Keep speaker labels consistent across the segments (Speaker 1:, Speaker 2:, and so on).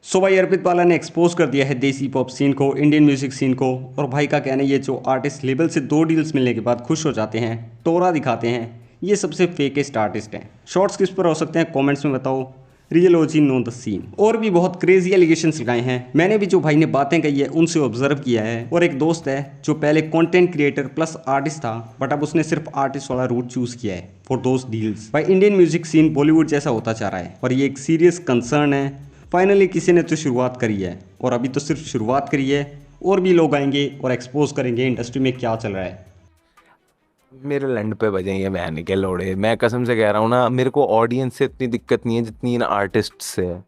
Speaker 1: सो भाई अर्पित वाला ने एक्सपोज कर दिया है देसी पॉप सीन को, इंडियन म्यूजिक सीन को। और भाई का कहना है ये जो आर्टिस्ट लेबल से 2 डील्स मिलने के बाद खुश हो जाते हैं, टोरा दिखाते हैं, ये सबसे फेकेस्ट आर्टिस्ट हैं। शॉर्ट्स किस पर हो सकते हैं कमेंट्स में बताओ। Real OG know the scene. और भी बहुत क्रेजी एलिगेशंस लगाए हैं। मैंने भी जो भाई ने बातें कही है उनसे ऑब्जर्व किया है। और एक दोस्त है जो पहले कंटेंट क्रिएटर प्लस आर्टिस्ट था, बट अब उसने सिर्फ आर्टिस्ट वाला रूट चूज किया है फॉर दोस डील्स। भाई इंडियन म्यूजिक सीन बॉलीवुड जैसा होता जा रहा है और ये एक सीरियस कंसर्न है। फाइनली किसी ने तो शुरुआत करी है और अभी तो सिर्फ शुरुआत करी है, और भी लोग आएंगे और एक्सपोज करेंगे इंडस्ट्री में क्या चल रहा है।
Speaker 2: मेरे लैंड पे बजे ये बहन के लोड़े, मैं कसम से कह रहा हूँ ना, मेरे को ऑडियंस से इतनी दिक्कत नहीं है जितनी इन आर्टिस्ट से है।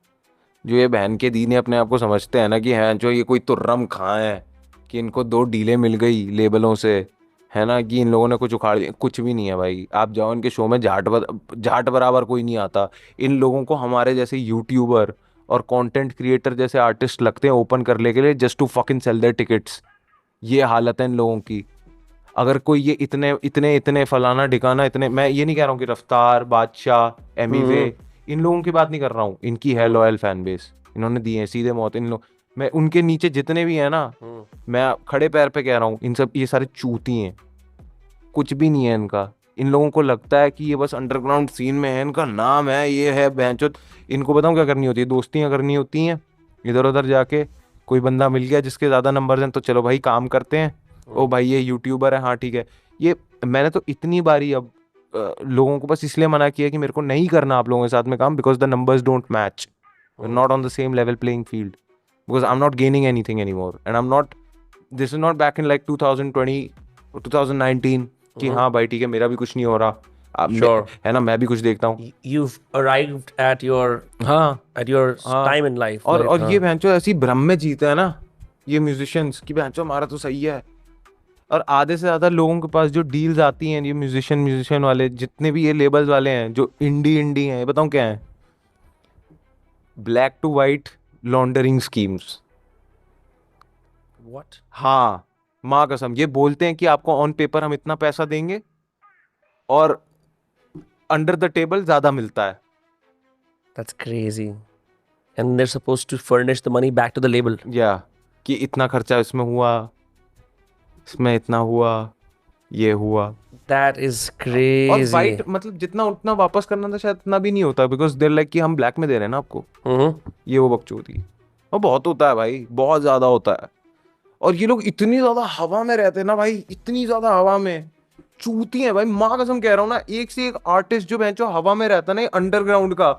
Speaker 2: जो ये बहन के दीने अपने आप को समझते हैं ना कि हैं जो ये कोई तुर्रम खां है, कि इनको 2 डीलें मिल गई लेबलों से, है ना, कि इन लोगों ने कुछ उखाड़ दिया। कुछ भी नहीं है भाई। आप जाओ इनके शो में, झाट बराबर कोई नहीं आता। इन लोगों को हमारे जैसे यूट्यूबर और कंटेंट क्रिएटर जैसे आर्टिस्ट लगते हैं ओपन करने के लिए, just to fucking sell their tickets. ये हालत है इन लोगों की। अगर कोई ये इतने इतने इतने फलाना ढिकाना इतने, मैं ये नहीं कह रहा हूँ कि रफ्तार, बादशाह, एमीवे, इन लोगों की बात नहीं कर रहा हूँ। इनकी है लॉयल फैन बेस, इन्होंने दी है सीधे मौत इन लोग। मैं उनके नीचे जितने भी है ना, मैं खड़े पैर पे कह रहा हूँ, इन सब ये सारे चूती हैं। कुछ भी नहीं है इनका। इन लोगों को लगता है कि ये बस अंडरग्राउंड सीन में है, इनका नाम है, ये है बेंचोत। इनको बताऊँ क्या करनी होती है? दोस्तियाँ करनी होती हैं। इधर उधर जाके कोई बंदा मिल गया जिसके ज़्यादा नंबर हैं, तो चलो भाई काम करते हैं। ओ भाई ये यूट्यूबर है, हाँ ठीक है। ये मैंने तो इतनी बारी अब लोगों को बस इसलिए मना किया कि मेरे को नहीं करना आप लोगों के साथ में काम, because the numbers don't match, not on the same level playing field, because I am not gaining anything any more and I am not, this is not back in like 2020 2019 कि हाँ भाई ठीक है मेरा भी कुछ नहीं हो रहा।
Speaker 3: Sure.
Speaker 2: है ना, मैं भी कुछ देखता हूँ।
Speaker 3: You've arrived at your
Speaker 2: हाँ हाँ।
Speaker 3: time in life.
Speaker 2: और
Speaker 3: right?
Speaker 2: और ये
Speaker 3: हाँ.
Speaker 2: भैंचो ऐसी भ्रम में जीते हैं ना ये म्यूजिशियंस, की भैंचो हमारा तो सही है। और आधे से ज्यादा लोगों के पास जो डील्स आती हैं, ये म्यूजिशियन वाले जितने भी ये लेबल्स वाले हैं, जो इंडी हैं, ये बताऊं क्या है? Black to white laundering schemes.
Speaker 3: What?
Speaker 2: हाँ, माँ कसम, ये बोलते हैं कि आपको ऑन पेपर हम इतना पैसा देंगे और अंडर द टेबल ज्यादा मिलता है।
Speaker 3: That's crazy. And they're supposed to furnish the money back to the label.
Speaker 2: या कि इतना खर्चा इसमें हुआ, इसमें इतना हुआ, ये हुआ।
Speaker 3: That is
Speaker 2: और
Speaker 3: crazy.
Speaker 2: वाइट मतलब जितना उतना वापस करना था शायद इतना भी नहीं होता, बिकॉज देर लाइक कि हम ब्लैक में दे रहे हैं ना आपको। ये वो बकचोदी और बहुत होता है भाई, बहुत ज्यादा होता है। और ये लोग इतनी ज्यादा हवा में रहते हैं ना भाई, इतनी ज्यादा हवा में चूती हैं भाई। माँ कसम कह रहा हूँ ना, एक से एक आर्टिस्ट जो बहनचो हवा में रहता है ना अंडरग्राउंड का,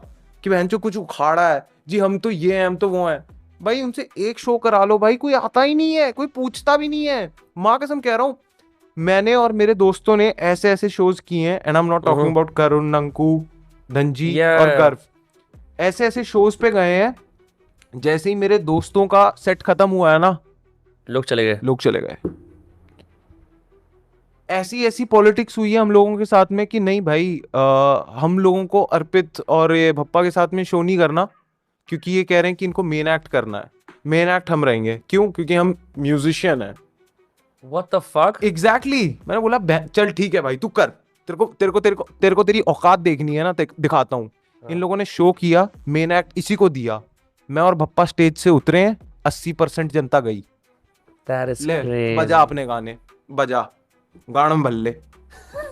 Speaker 2: कि बहनचो कुछ उखाड़ा है जी, हम तो ये हैं, हम तो वो हैं। भाई उनसे एक शो करा लो भाई, कोई आता ही नहीं है, कोई पूछता भी नहीं है। माँ कसम कह रहा हूँ, मैंने और मेरे दोस्तों ने ऐसे ऐसे शोज किए हैं, and I am not talking about Karun, Nanku, Dhanji और गर्व। ऐसे ऐसे शोज पे गए हैं, जैसे ही मेरे दोस्तों का सेट खत्म हुआ है ना,
Speaker 3: लोग चले गए।
Speaker 2: ऐसी ऐसी पॉलिटिक्स हुई है हम लोगों के साथ में कि नहीं भाई, हम लोगों को अर्पित और ये भप्पा के साथ में शो नहीं करना, क्योंकि ये कह रहे हैं कि इनको मेन एक्ट करना है। मेन एक्ट हम रहेंगे, क्यों? क्योंकि हम म्यूजिशियन हैं।
Speaker 3: What the fuck?
Speaker 2: एग्जैक्टली मैंने बोला चल ठीक है भाई, तू कर, तेरे को तेरी औकात देखनी है ना, दिखाता हूँ। इन लोगों ने शो किया, मेन एक्ट इसी को दिया, मैं और भप्पा स्टेज से उतरे हैं, 80% जनता गई।
Speaker 3: That is
Speaker 2: ले
Speaker 3: crazy.
Speaker 2: बजा अपने गाने, बजा गाड़ में भल्ले,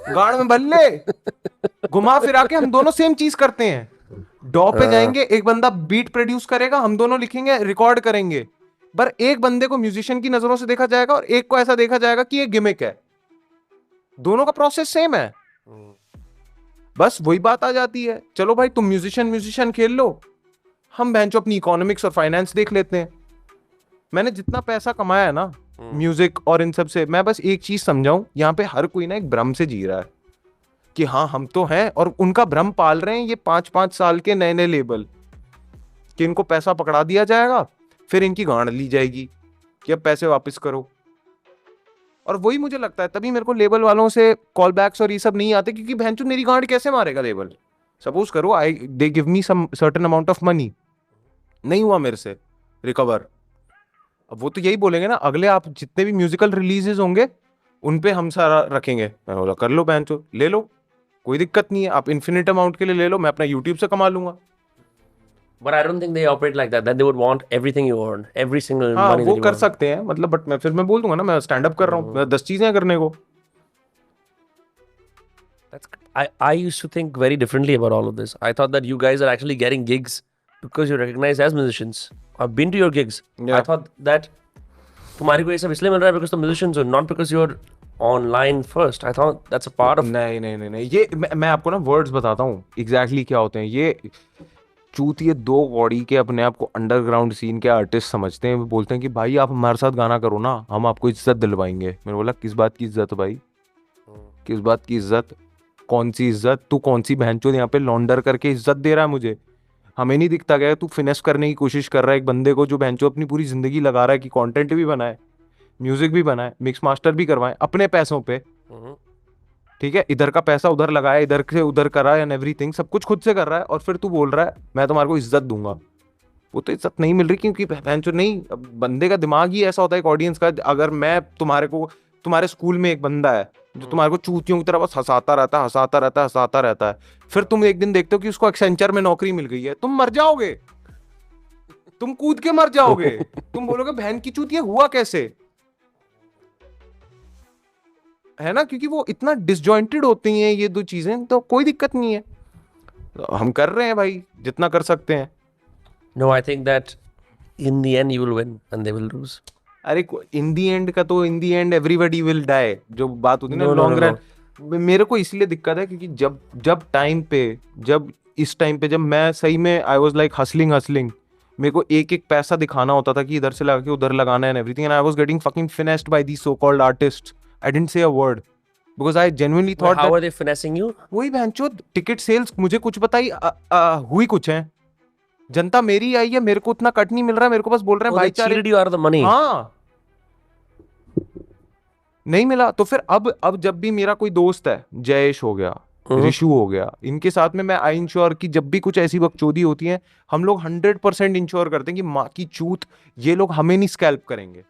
Speaker 2: गाड़ में भल्ले। घुमा फिरा के हम दोनों सेम चीज करते हैं। डॉ पे जाएंगे, एक बंदा बीट प्रोड्यूस करेगा, हम दोनों लिखेंगे, रिकॉर्ड करेंगे। पर एक बंदे को म्यूजिशियन की नजरों से देखा जाएगा और एक को ऐसा देखा जाएगा कि ये गिमिक है। दोनों का प्रोसेस सेम है, बस वही बात आ जाती है। चलो भाई तुम म्यूजिशियन खेल लो, हम बेंचो अपनी इकोनॉमिक्स और फाइनेंस देख लेते हैं। मैंने जितना पैसा कमाया है ना म्यूजिक और इन सब से, मैं बस एक चीज समझाऊं, यहाँ पे हर कोई ना एक भ्रम से जी रहा है कि हाँ हम तो हैं, और उनका भ्रम पाल रहे हैं ये 5-5 साल के नए नए लेबल, कि इनको पैसा पकड़ा दिया जाएगा, फिर इनकी गांड ली जाएगी कि अब पैसे वापस करो। और वही मुझे लगता है, तभी मेरे को लेबल वालों से कॉल बैक्स और ये सब नहीं आते, क्योंकि भैंचो मेरी गांड कैसे मारेगा लेबल? सपोज करो they give me some certain amount of money, नहीं हुआ मेरे से रिकवर, अब वो तो यही बोलेंगे ना, अगले आप जितने भी म्यूजिकल रिलीजेस होंगे उन पे हम सारा रखेंगे। मैं बोला कर लो बैंचो, ले लो, कोई दिक्कत नहीं है, आप इन्फिनिट अमाउंट के लिए ले लो, मैं अपना यूट्यूब से कमा लूंगा।
Speaker 3: But I don't think they operate like that. Then they would want everything you earn, every single
Speaker 2: हाँ
Speaker 3: money
Speaker 2: वो
Speaker 3: that you
Speaker 2: कर
Speaker 3: earn.
Speaker 2: सकते हैं मतलब, बट मैं फिर मैं बोल दूंगा ना मैं स्टैंड अप कर रहा हूँ, 10 चीजें हैं करने को.
Speaker 3: I used to think very differently about all of this. I thought that you guys are actually getting gigs because you're recognized as musicians. I've been to your gigs.
Speaker 2: Yeah.
Speaker 3: I thought that तुम्हारे को ये सब इसलिए मिल रहा है because तुम musicians हो, not because you're online first. I thought that's a part of.
Speaker 2: नहीं नहीं नहीं नहीं, ये मैं आपको ना वर्ड्स बताता हूँ एग्जैक्टली क्या होते हैं. ये चूतिए दो कौड़ी के अपने आप को अंडरग्राउंड सीन के आर्टिस्ट समझते हैं. वो बोलते हैं कि भाई आप हमारे साथ गाना करो ना, हम आपको इज्जत दिलवाएंगे. मैंने बोला किस बात की इज्जत भाई, किस बात की इज्जत, कौन सी इज्जत, तू कौन सी बहनचोद यहाँ पे लॉन्डर करके इज्जत दे रहा है मुझे. हमें नहीं दिखता गया तू फिनेस करने की कोशिश कर रहा है एक बंदे को जो बहनचोद अपनी पूरी जिंदगी लगा रहा है कि कंटेंट भी बनाए, म्यूजिक भी बनाए, मिक्स मास्टर भी करवाए अपने पैसों पे. ठीक है, इधर का पैसा उधर लगाया, इधर से उधर करा एंड एवरीथिंग, सब कुछ खुद से कर रहा है. और फिर तू बोल रहा है मैं तुम्हारे को इज्जत दूंगा. वो तो इज्जत नहीं मिल रही क्योंकि बहनचोद नहीं, बंदे का दिमाग ही ऐसा होता है एक ऑडियंस का. अगर मैं तुम्हारे स्कूल में एक बंदा है जो तुम्हारे को चूतियों की तरह बस हंसाता रहता है, फिर तुम एक दिन देखते हो कि उसको एक्सेंचर में नौकरी मिल गई है, तुम मर जाओगे, तुम कूद के मर जाओगे. तुम बोलोगे बहन की चूतिया हुआ कैसे, है ना, क्योंकि वो इतना डिसजॉइंटेड होती हैं ये दो चीजें. तो कोई दिक्कत नहीं है, हम कर रहे हैं भाई जितना कर सकते हैं.
Speaker 3: No, I think that in the end you will win and they will lose.
Speaker 2: अरे इन दी एंड का तो इन दी एंड एवरीबडी विल डाई जो बात होती है ना
Speaker 3: No, no,
Speaker 2: long
Speaker 3: no,
Speaker 2: run. मेरे को इसलिए दिक्कत है क्योंकि जब इस टाइम पे जब मैं सही में आई वाज लाइक हसलिंग, मेरे को एक एक पैसा दिखाना होता था कि इधर से लगा के उधर लगाना है and everything, and I was getting fucking finessed by these so called artists. I didn't say a word because I genuinely
Speaker 3: But
Speaker 2: thought
Speaker 3: how are they finessing you?
Speaker 2: वही बहनचोद टिकट सेल्स मुझे कुछ बताई हुई कुछ है, जनता मेरी आई है, मेरे को उतना कट नहीं मिल रहा है, मेरे को बस बोल रहे हैं
Speaker 3: Oh, they
Speaker 2: भाईचारे.
Speaker 3: cheated you out of the money.
Speaker 2: हाँ नहीं मिला. तो फिर अब जब भी मेरा कोई दोस्त है, जयेश हो गया, ऋषु हो गया, इनके साथ में मैं आई इंश्योर कि जब भी कुछ ऐसी बकचोदी होती है हम लोग 100% इंश्योर करते हैं कि माँ की चूत ये लोग हमें नहीं स्कैल्प करेंगे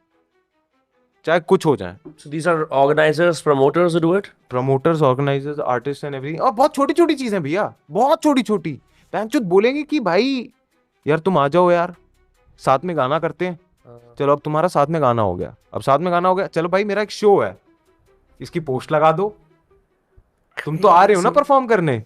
Speaker 2: चाहे कुछ हो जाए.
Speaker 3: So these are organizers, promoters who do it?
Speaker 2: Promoters, organisers, artist and everything. और बहुत छोटी छोटी चीजें भैया, बहुत छोटी छोटी. बहनचोद बोलेंगे कि भाई यार तुम आ जाओ यार साथ में गाना करते हैं. चलो अब तुम्हारा साथ में गाना हो गया, चलो भाई मेरा एक शो है इसकी पोस्ट लगा दो, तुम तो आ रहे हो ना परफॉर्म करने.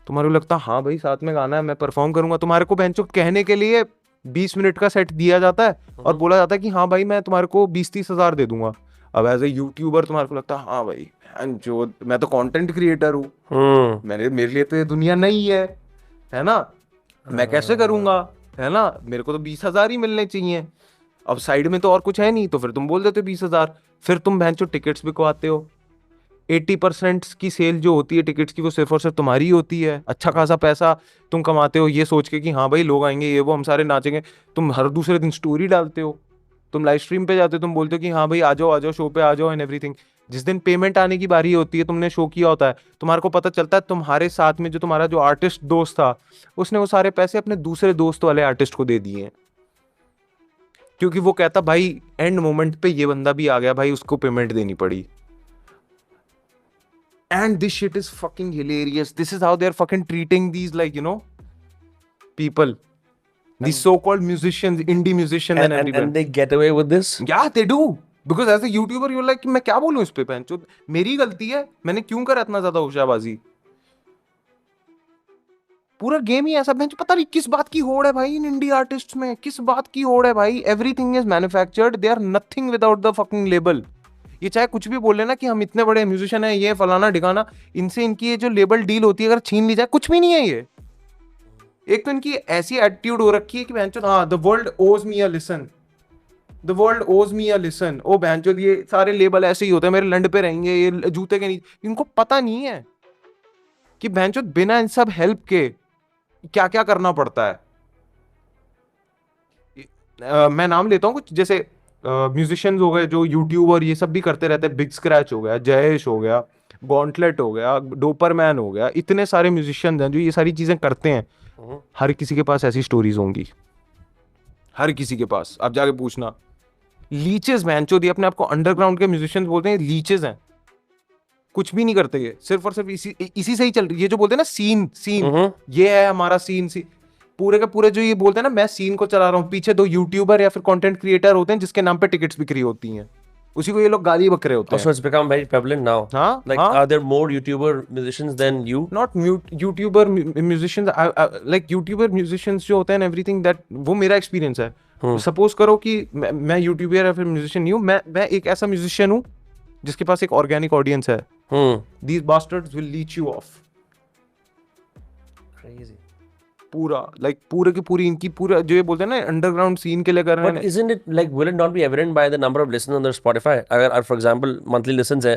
Speaker 2: तुम्हारे को लगता हाँ भाई साथ में गाना है मैं परफॉर्म करूंगा, तुम्हारे को बेंचो कहने के लिए 20 मिनट का सेट दिया जाता है और बोला जाता है कि हाँ भाई मैं तुम्हारे को 20-30 हज़ार दे दूंगा. अब एज ए यूट्यूबर तुम्हारे को लगता है हाँ भाई जो मैं तो कंटेंट क्रिएटर हूँ, मेरे लिए तो ये दुनिया नहीं है ना, मैं कैसे करूंगा, है ना, मेरे को तो 20,000 ही मिलने चाहिए. अब साइड में तो और कुछ है नहीं, तो फिर तुम बोल देते हो 20,000. फिर तुम बहनचोद टिकट्स बिकवाते हो. 80% की सेल जो होती है टिकट्स की वो सिर्फ और सिर्फ तुम्हारी होती है. अच्छा खासा पैसा तुम कमाते हो ये सोच के कि हाँ भाई लोग आएंगे, ये वो, हम सारे नाचेंगे. तुम हर दूसरे दिन स्टोरी डालते हो, तुम लाइव स्ट्रीम पे जाते हो, तुम बोलते हो कि हाँ भाई आ जाओ शो पे आ जाओ एंड एवरीथिंग. जिस दिन पेमेंट आने की बारी होती है, तुमने शो किया होता है, तुम्हारे को पता चलता है तुम्हारे साथ में जो तुम्हारा जो आर्टिस्ट दोस्त था उसने वो सारे पैसे अपने दूसरे दोस्त वाले आर्टिस्ट को दे दिए हैं, क्योंकि वो कहता भाई एंड मोमेंट पे ये बंदा भी आ गया भाई उसको पेमेंट देनी पड़ी. And this shit is fucking hilarious. This is how they're fucking treating these, like, you know, people. These so-called musicians, indie musicians and everyone.
Speaker 3: And they get away with this?
Speaker 2: Yeah, they do. Because as a YouTuber, you're like, मैं क्या बोलूं इस पे, पैंचो मेरी गलती है, मैंने क्यों करा इतना ज्यादा होशाबाजी. पूरा गेम ही ऐसा, बेंच पता नहीं किस बात की होड़ है भाई इन इंडी आर्टिस्ट्स में, किस बात की होड़ है भाई. Everything is manufactured, they are nothing without the fucking label. ये चाहे कुछ भी बोले ना कि हम इतने बड़े म्यूजिशियन हैं, ये फलाना ढिकाना, इनसे इनकी ये जो लेबल डील होती है अगर छीन ली जाए, कुछ भी नहीं है ये. एक तो इनकी ऐसी एटीट्यूड हो रखी है कि बहनचोद हाँ द वर्ल्ड ओज मी अ लिसन, द वर्ल्ड ओज मी अ लिसन. ओ बहनचोद ये सारे लेबल ऐसे ही होते हैं, मेरे लंड पे रहेंगे ये जूते के नीचे. इनको पता नहीं है कि बहनचोद बिना इन सब हेल्प के क्या क्या करना पड़ता है. मैं नाम लेता हूँ कुछ, जैसे म्यूजिशियंस हो गए जो यूट्यूब और ये सब भी करते रहते हैं. बिग स्क्रैच हो गया, जयेश हो गया, गॉन्टलेट हो गया, डोपरमैन हो गया, इतने सारे म्यूजिशियंस हैं जो ये सारी चीजें करते हैं. हर किसी के पास ऐसी स्टोरीज होंगी, हर किसी के पास. आप जाके पूछना. लीचेस मैंचो, ये अपने आपको अंडरग्राउंड के म्यूजिशियंस बोलते हैं, लीचेस हैं, कुछ भी नहीं करते ये, सिर्फ और सिर्फ इसी से ही चल रही. ये जो बोलते हैं ना सीन, ये है हमारा सीन. पूरे के पूरे जो ये बोलते हैं ना मैं सीन को चला रहा हूँ, पीछे 2 यूट्यूबर या फिर कंटेंट क्रिएटर होते हैं जिसके नाम पे टिकट्स बिक्री होती हैं, उसी को ये लोग गाली बक रहे होते
Speaker 3: Also,
Speaker 2: हैं.
Speaker 3: it's become very prevalent now.
Speaker 2: हाँ,
Speaker 3: Like,
Speaker 2: हाँ.
Speaker 3: are there more YouTuber musicians than you?
Speaker 2: Not YouTuber musicians, like YouTuber musicians जो होते हैं everything that, वो मेरा एक्सपीरियंस है. सपोज करो कि मैं यूट्यूबर या फिर म्यूजिशियन नहीं हूँ, मैं एक ऐसा म्यूजिशियन हूँ जिसके पास एक ऑर्गेनिक ऑडियंस है. These bastards will leech you off.
Speaker 3: Crazy.
Speaker 2: पूरा लाइक पूरे की पूरी इनकी पूरा जो ये बोलते हैं ना अंडरग्राउंड सीन के लिए कर रहे
Speaker 3: But
Speaker 2: हैं.
Speaker 3: isn't it like, will it not be evident by the number of listeners on their Spotify? अगर for example monthly listens है.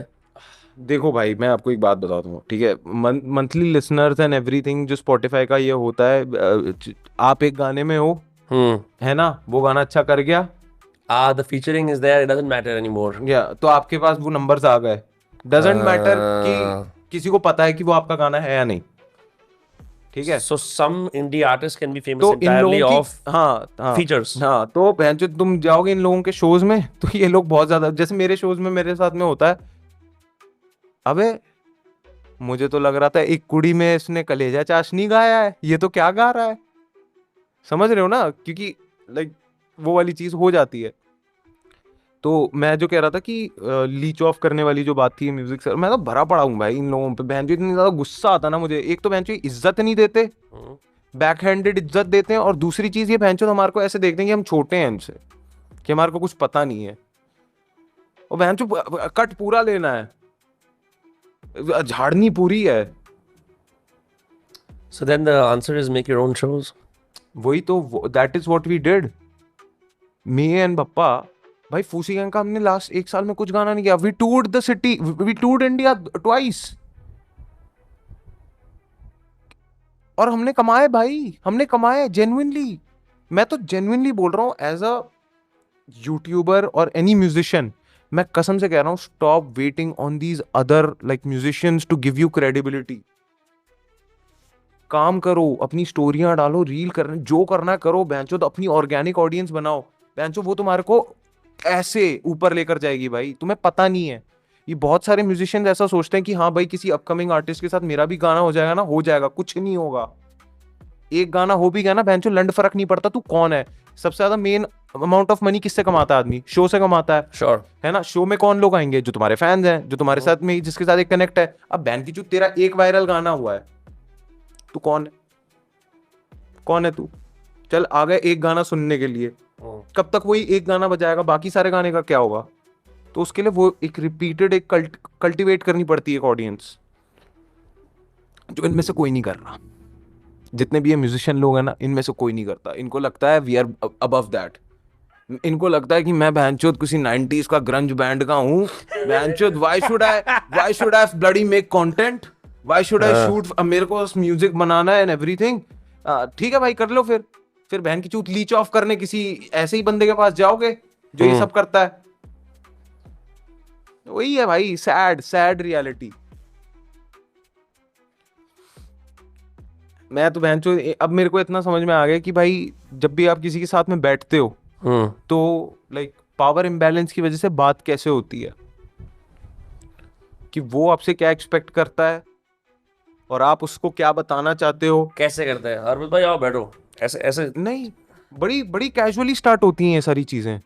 Speaker 2: देखो भाई मैं आपको एक बात बताता हूँ, ठीक है, मंथली लिसनर्स एंड एवरीथिंग जो स्पॉटिफाई का ये होता है, आप एक गाने में हो, है ना, वो गाना अच्छा कर गया,
Speaker 3: The featuring is there, it doesn't matter anymore.
Speaker 2: या तो आपके पास वो नंबर्स आ गए. डजंट मैटर कि किसी को पता है कि वो आपका गाना है या नहीं, ठीक है.
Speaker 3: So some indie artists can be famous
Speaker 2: तो इन
Speaker 3: entirely
Speaker 2: लोगों
Speaker 3: off
Speaker 2: की हाँ
Speaker 3: features.
Speaker 2: हाँ, तो बहन जो तुम जाओगे इन लोगों के शोज में तो ये लोग बहुत ज्यादा, जैसे मेरे शोज में मेरे साथ में होता है, अबे मुझे तो लग रहा था एक कुड़ी में इसने कलेजा चाशनी गाया है, ये तो क्या गा रहा है, समझ रहे हो ना, क्योंकि लाइक वो वाली चीज हो जाती है. तो मैं जो कह रहा था कि लीच ऑफ करने वाली जो बात थी म्यूजिक से, मैं तो भरा पड़ा हूँ भाई इन लोगों पे. बहन जो इतनी ज्यादा गुस्सा आता ना मुझे, एक तो बहन जो इज्जत नहीं देते, बैक हैंडेड इज्जत देते हैं, और दूसरी चीज ये बहन जो हमारे को ऐसे देखते हैं कि हम छोटे हैं इनसे, कि हमारे को कुछ पता नहीं है. और बहन जो कट पूरा लेना है, झाड़नी पूरी है.
Speaker 3: So then the answer is make your own shows.
Speaker 2: वही तो, that is what we did, me and Bappa. भाई फूसी गैंग का हमने लास्ट 1 साल में कुछ गाना नहीं किया. We toured the city, we toured India twice, और हमने कमाए भाई, हमने कमाए जेन्युइनली. मैं तो जेन्युइनली बोल रहा हूँ एज अ यूट्यूबर और एनी म्यूजिशियन, मैं कसम से कह रहा हूँ, stop waiting on these other like musicians to give you credibility. काम करो, अपनी स्टोरियां डालो, रील करना, जो करना करो, बेंचो तो अपनी ऑर्गेनिक ऑडियंस बनाओ. बेंचो वो तुम्हारे को ऐसे ऊपर लेकर जाएगी भाई, तुम्हें पता नहीं है. ये बहुत सारे म्यूजिशियंस ऐसा सोचते हैं कि हाँ भाई किसी अपकमिंग आर्टिस्ट के साथ मेरा भी गाना हो जाएगा ना, हो जाएगा. कुछ नहीं होगा. एक गाना हो भी गया ना बेंचो, लंड फर्क नहीं पड़ता तू कौन है. सबसे ज्यादा मेन अमाउंट ऑफ मनी किससे कमाता है आदमी? शो से कमाता है.
Speaker 3: Sure.
Speaker 2: है ना. शो में कौन लोग आएंगे? जो तुम्हारे फैंस हैं, जो तुम्हारे साथ में जिसके साथ एक कनेक्ट है. अब बैन की जो तेरा एक वायरल गाना हुआ है, तू कौन है? कौन है तू? चल आ गए एक गाना सुनने के लिए, कब तक वही एक गाना बजाएगा, बाकी सारे गाने का क्या होगा? तो उसके लिए वो एक रिपीटेड एक कल्टिवेट करनी पड़ती है एक ऑडियंस, जो इनमें से कोई नहीं कर रहा. जितने भी ये म्यूजिशियन लोग हैं ना, इनमें से कोई नहीं करता. इनको लगता है वी आर अबव दैट. इनको लगता है कि मैं बहनचोद किसी 90s का ग्रंज बैंड का हूँ. बहनचोद why should I bloody make content, why should I shoot, मेरे को म्यूजिक बनाना है एंड एवरीथिंग. ठीक है भाई कर लो. फिर बहन की चूत लीच ऑफ करने किसी ऐसे ही बंदे के पास जाओगे जो ये सब करता है. वही है भाई, सैड रियलिटी. मैं तो बहन चो, अब मेरे को इतना समझ में आ गया कि भाई जब भी आप किसी के साथ में बैठते हो तो लाइक पावर इम्बैलेंस की वजह से बात कैसे होती है, कि वो आपसे क्या एक्सपेक्ट करता है और आप उसको क्या बताना चाहते हो.
Speaker 3: कैसे करते हैं? अरविंद भाई आओ बैठो, ऐसे ऐसे
Speaker 2: नहीं, बड़ी कैजुअली स्टार्ट होती हैं ये सारी चीजें.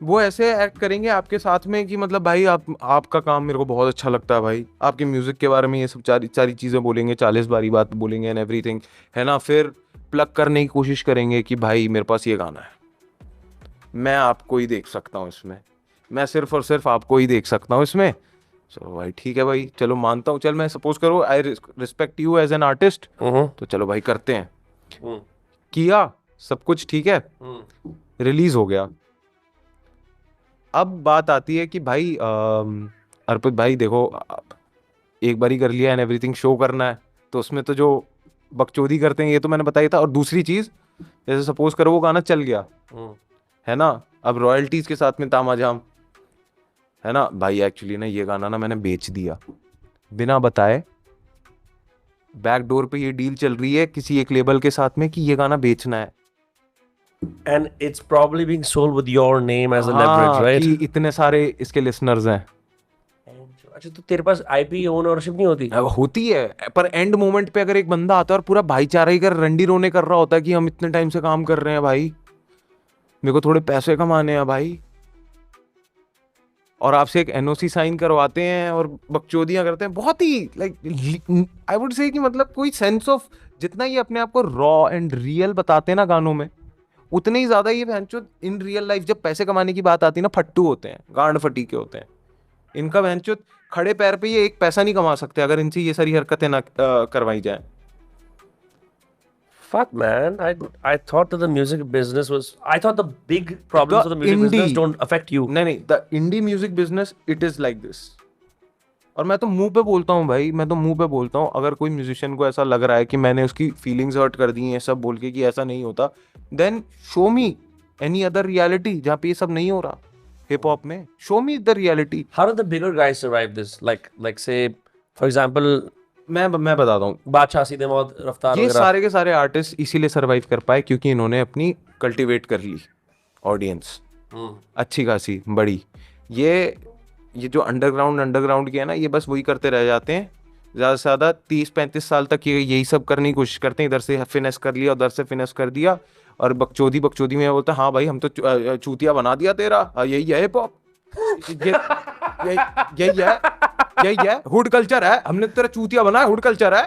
Speaker 2: वो ऐसे एक्ट करेंगे आपके साथ में कि मतलब भाई आपका काम मेरे को बहुत अच्छा लगता है भाई, आपके म्यूजिक के बारे में ये सब सारी चीजें बोलेंगे, 40 बारी बात बोलेंगे एंड एवरीथिंग, है ना. फिर प्लग करने की कोशिश करेंगे कि भाई मेरे पास ये गाना है, मैं आपको ही देख सकता हूँ इसमें, मैं सिर्फ और सिर्फ आपको ही देख सकता हूँ इसमें. चलो भाई ठीक है भाई, चलो मानता हूँ. चल मैं सपोज करो I respect you as an artist, तो चलो भाई करते हैं. किया सब कुछ ठीक है, रिलीज हो गया. अब बात आती है कि भाई अर्पित भाई देखो, एक बार ही कर लिया एंड एवरीथिंग, शो करना है तो उसमें तो जो बकचोदी करते हैं ये तो मैंने बताया था. और दूसरी चीज, जैसे सपोज करो वो गाना चल गया, है ना, अब रॉयल्टीज के साथ में तामाझाम, है ना. भाई एक्चुअली ना ये गाना ना मैंने बेच दिया बिना बताए. बैकडोर पे ये डील चल रही है किसी एक लेबल के साथ में कि ये गाना बेचना है.
Speaker 3: And it's probably being sold with your name as a leverage, right?
Speaker 2: कि इतने सारे इसके लिसनर्स हैं.
Speaker 3: अच्छा, तो तेरे पास आईपी ओनरशिप नहीं होती?
Speaker 2: अब होती है, पर एंड मोमेंट पे अगर एक बंदा आता है और पूरा भाईचारा ही कर रंडी रोने कर रहा होता है कि हम इतने टाइम से काम कर रहे हैं भाई, मेरे को थोड़े पैसे कमाने हैं भाई, और आपसे एक एनओसी साइन करवाते हैं और बकचोदियां करते हैं, बहुत ही लाइक आई वुड से कि मतलब कोई सेंस ऑफ, जितना ये अपने आप को रॉ एंड रियल बताते हैं ना गानों में, उतने ही ज्यादा ये भैंचो इन रियल लाइफ जब पैसे कमाने की बात आती है ना, फट्टू होते हैं, गांड फटी के होते हैं। इनका भैंचो खड़े पैर पे ये एक पैसा नहीं कमा सकते अगर इनसे ये सारी हरकतें ना करवाई जाए।
Speaker 3: Fuck, man. I thought that the music business was. I thought the big problems of the music business don't affect you.
Speaker 2: नहीं नहीं, the indie music business it is like this. और मैं तो मुंह पे बोलता हूँ भाई, मैं तो मुंह पे बोलता हूँ, अगर कोई म्यूजिशियन को ऐसा लग रहा है कि मैंने उसकी फीलिंग्स हर्ट कर दी हैं सब बोल के कि ऐसा नहीं होता, then show me any other reality जहाँ पे ये सब नहीं हो रहा हिप हॉप में। Show me the reality.
Speaker 3: How did the bigger guys survive this? Like say, for example,
Speaker 2: मैं बताता हूँ,
Speaker 3: बादशाह, सीधे मौत, रफ्तार
Speaker 2: ये
Speaker 3: वगैरह।
Speaker 2: सारे के सारे आर्टिस्ट इसीलिए सरवाइव कर पाए क्योंकि इन्होंने अपनी कल्टीवेट कर ली ऑडियंस अच्छी खासी बड़ी। ये जो अंडरग्राउंड किया ना, ये बस वही करते रह जाते हैं ज़्यादा से ज़्यादा 30-35 साल तक ये यही सब करने की कोशिश करते हैं, इधर से फिनेस कर लिया उधर से फिनेस कर दिया, और बकचोदी में बोलते हैं हाँ भाई हम तो चूतिया बना दिया तेरा, यही है हिप हॉप, यही है हुड कल्चर है, हमने तेरा चूतिया बनाया, हुड कल्चर है,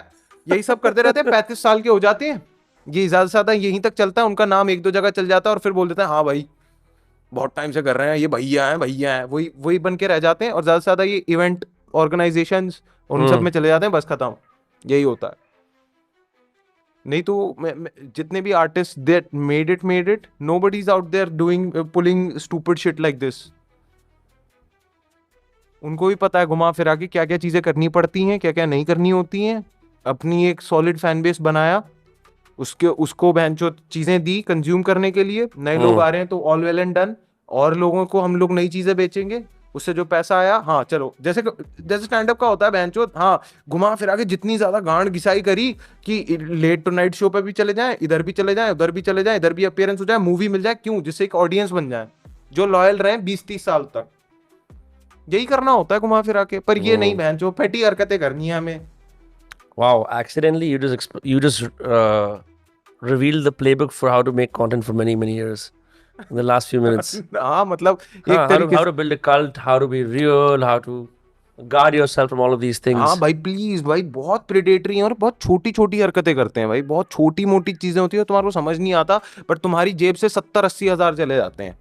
Speaker 2: यही सब करते रहते हैं। 35 साल के हो जाते हैं, ये ज्यादा से ज्यादा यहीं तक चलता है, उनका नाम एक दो जगह चल जाता है और फिर बोल देते हैं हाँ भाई बहुत टाइम से कर रहे हैं, ये भैया हैं, वही बन के रह जाते हैं। और ज्यादा से ज्यादा ये इवेंट ऑर्गेनाइजेशंस उन सब में चले जाते हैं, बस खत्म, यही होता है। नहीं तो जितने भी artist that made it, nobody is out there doing pulling stupid shit like this. उनको भी पता है घुमा फिरा के क्या क्या चीजें करनी पड़ती हैं, क्या क्या नहीं करनी होती हैं। अपनी एक सॉलिड फैन बेस बनाया, उसको बेंचो चीजें दी कंज्यूम करने के लिए, नए लोग आ रहे हैं तो ऑल वेल एंड डन, और लोगों को हम लोग नई चीजें बेचेंगे, उससे जो पैसा आया हाँ चलो, जैसे स्टैंड अप का होता है बेंचो, हाँ घुमा फिरा के जितनी ज्यादा गांड घिसाई करी कि लेट टू नाइट शो पे भी चले जाएं, इधर भी चले जाएं, उधर भी चले जाएं, इधर भी अपीयरेंस हो जाए, मूवी मिल जाए, क्यों, जिससे एक ऑडियंस बन जाए जो लॉयल रहे 20-30 साल तक। यही करना होता है घुमा फिरा के, पर ये नहीं बेंचो फटी हरकतें करनी है हमें।
Speaker 3: Wow, accidentally you just revealed the playbook for how to make content for many years in the last few minutes.
Speaker 2: हाँ मतलब एक
Speaker 3: How
Speaker 2: तरीके
Speaker 3: to build a cult, how to be real, how to guard yourself from all of these things.
Speaker 2: हाँ भाई please भाई, बहुत predatory हैं और बहुत छोटी छोटी हरकतें करते हैं भाई, बहुत छोटी मोटी चीजें होती है तुम्हारे को समझ नहीं आता, पर तुम्हारी जेब से 70-80 हज़ार चले जाते हैं।